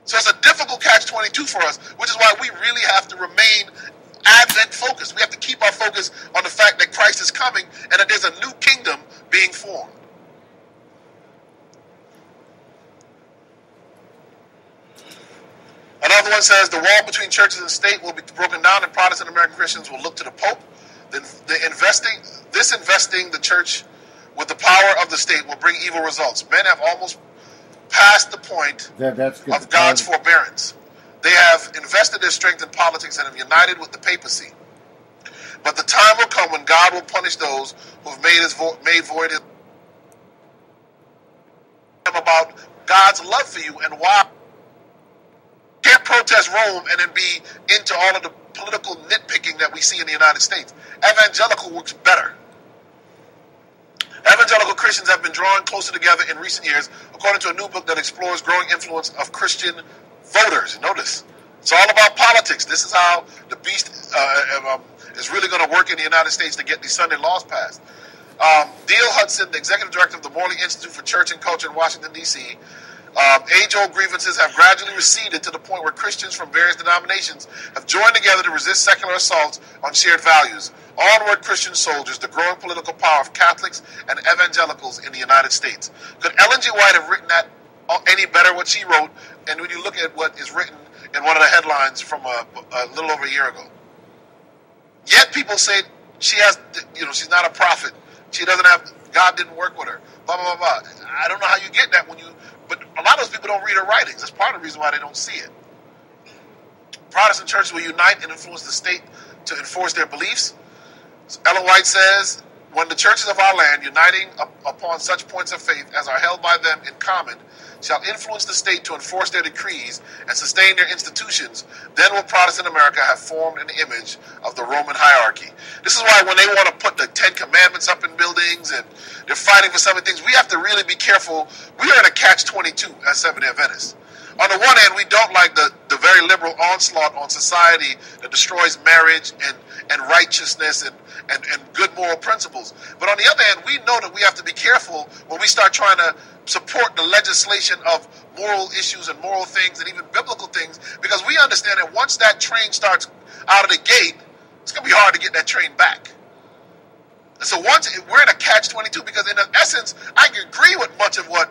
So it's a difficult catch-22 for us, which is why we really have to remain Advent focused. We have to keep our focus on the fact that Christ is coming and that there's a new kingdom being formed. Another one says the wall between churches and state will be broken down and Protestant American Christians will look to the Pope. Investing the church with the power of the state will bring evil results. Men have almost passed the point of God's forbearance. They have invested their strength in politics and have united with the papacy. But the time will come when God will punish those who have made void his about God's love for you and why you can't protest Rome and then be into all of the political nitpicking that we see in the United States. Evangelical works better. Evangelical Christians have been drawing closer together in recent years, according to a new book that explores growing influence of Christian voters. Notice, it's all about politics. This is how the beast is really going to work in the United States to get these Sunday laws passed. Dale Hudson, the executive director of the Morley Institute for Church and Culture in Washington, D.C., age-old grievances have gradually receded to the point where Christians from various denominations have joined together to resist secular assaults on shared values. Onward, Christian soldiers, the growing political power of Catholics and evangelicals in the United States. Could Ellen G. White have written that any better, what she wrote? And when you look at what is written in one of the headlines from a little over a year ago. Yet people say she has, she's not a prophet. She doesn't have, God didn't work with her. Blah, blah, blah, blah. I don't know how you get that but a lot of those people don't read her writings. That's part of the reason why they don't see it. Protestant churches will unite and influence the state to enforce their beliefs. Ellen White says, when the churches of our land, uniting upon such points of faith as are held by them in common, shall influence the state to enforce their decrees and sustain their institutions, then will Protestant America have formed an image of the Roman hierarchy. This is why when they want to put the Ten Commandments up in buildings and they're fighting for some of the things, we have to really be careful. We are in a catch-22 as Seventh-day Adventists. On the one hand, we don't like the very liberal onslaught on society that destroys marriage and righteousness and good moral principles. But on the other hand, we know that we have to be careful when we start trying to support the legislation of moral issues and moral things and even biblical things, because we understand that once that train starts out of the gate, it's going to be hard to get that train back. And so we're in a catch-22, because in essence, I can agree with much of what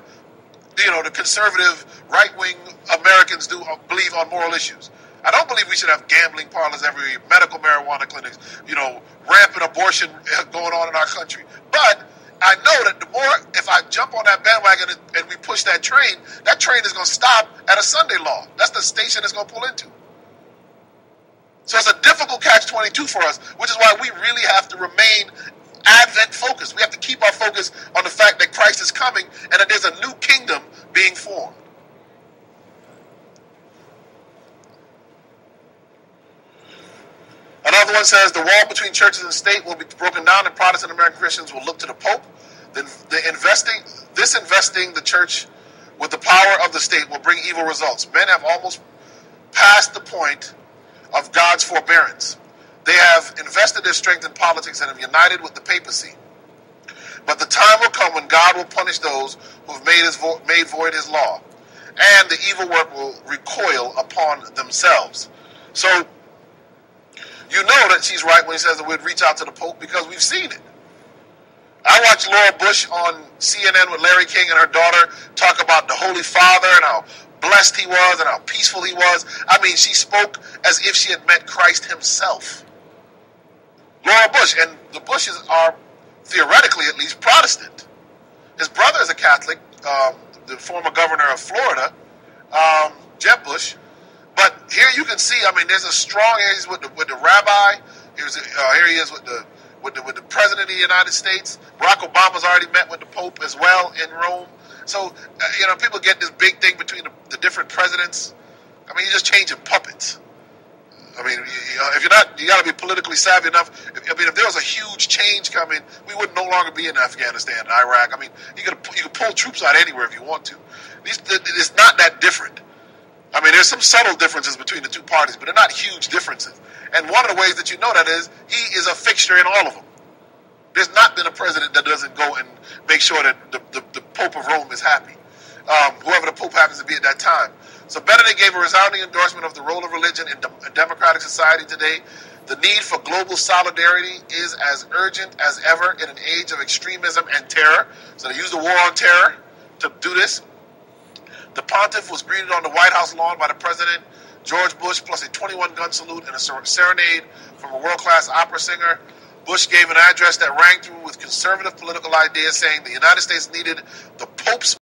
the conservative right-wing Americans believe on moral issues. I don't believe we should have gambling parlors everywhere, medical marijuana clinics, rampant abortion going on in our country. But I know that the more, if I jump on that bandwagon and we push that train is going to stop at a Sunday law. That's the station it's going to pull into. So it's a difficult catch-22 for us, which is why we really have to remain Advent focused. We have to keep our focus on the fact that Christ is coming and that there's a new kingdom being formed. Another one says the wall between churches and state will be broken down and Protestant American Christians will look to the Pope. Then investing the church with the power of the state will bring evil results. Men have almost passed the point of God's forbearance. They have invested their strength in politics and have united with the papacy. But the time will come when God will punish those who have made void his law, and the evil work will recoil upon themselves. So, you know that she's right when he says that we'd reach out to the Pope, because we've seen it. I watched Laura Bush on CNN with Larry King and her daughter talk about the Holy Father and how blessed he was and how peaceful he was. I mean, she spoke as if she had met Christ himself. Laura Bush, and the Bushes are, theoretically at least, Protestant. His brother is a Catholic, the former governor of Florida, Jeb Bush. But here you can see, there's a strong, he's with the rabbi, here he is with the president of the United States. Barack Obama's already met with the Pope as well in Rome. So, people get this big thing between the different presidents. You're just changing puppets. If you're not, you got to be politically savvy enough. If there was a huge change coming, we would no longer be in Afghanistan and Iraq. You could pull troops out anywhere if you want to. It's not that different. There's some subtle differences between the two parties, but they're not huge differences. And one of the ways that you know that is, he is a fixture in all of them. There's not been a president that doesn't go and make sure that the Pope of Rome is happy. Whoever the Pope happens to be at that time. So Benedict gave a resounding endorsement of the role of religion in democratic society today. The need for global solidarity is as urgent as ever in an age of extremism and terror. So they used the war on terror to do this. The pontiff was greeted on the White House lawn by the President George Bush, plus a 21-gun salute and a serenade from a world-class opera singer. Bush gave an address that rang through with conservative political ideas, saying the United States needed the Pope's